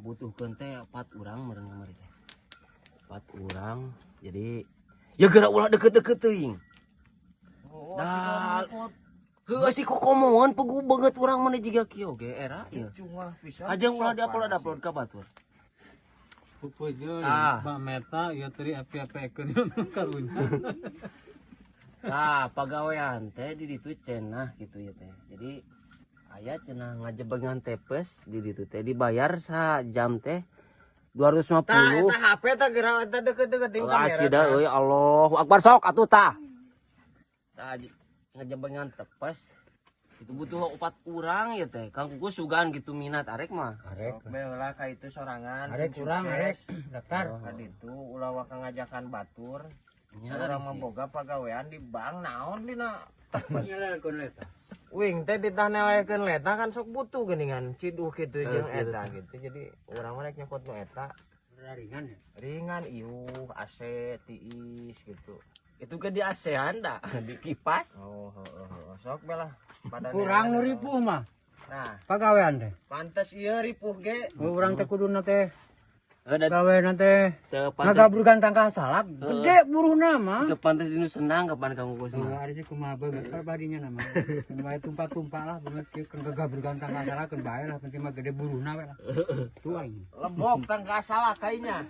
butuhkeun teh 4 urang meureun kamari teh. 4 urang. Jadi ya geura ulah deket-deket teuing. Da heuh si kokomoan pegu banget urang mana jiga kieu ge era ieu. Ajeng ulah diupload ka batur. Pupujeun Ah. Mbak Meta ya tadi api-apiekeun karunya. Nah, pagawean teh di ditu cenah gitu ya teh. Jadi aya cenah ngajebengan tepes di ditu teh dibayar sa jam teh 250. Eta HP teh geura eta deket-deket ting kamera. Asih dah euy Allahu Akbar sok atuh tah. Tah ngajebengan tepes itu butuh 4 urang ya teh. Kang Kukus sugan gitu minat arek mah. Arek beula ka itu sorangan. Arek kurang arek daftar. Ka ditu ulah waka ngajakan batur. Nya Urang memboga pagawean di bank naon dina. Nyalakeun eta. Wing teh ditah nelekeun leta kan sok butuh geuningan ciduh kitu jeung eta gitu. Jadi urang mah rek nyokot nu eta. Ringan ya. Ringan iuh AC tiis gitu. itu ke di ASEAN dah di kipas. Oh, sok belah. Pada Kurang nu ripuh mah. Nah, Pagawean teh. pantes ieu ripuh ge. Urang teh kuduna teh Dan gaweana teh pantes ngagabur gantang ka salak. Gede buruhna mah. pantes dinu senang kapan Kang Kukus mah. Ada sih kumaha beungeut badinya nama. Bae tumpah-tumpah lah beungeut kieu kan gagabur gantang ka salak kan bae lah penting mah gede buruhna we lah. Tuh aing. Lebok tang ka salah kainya.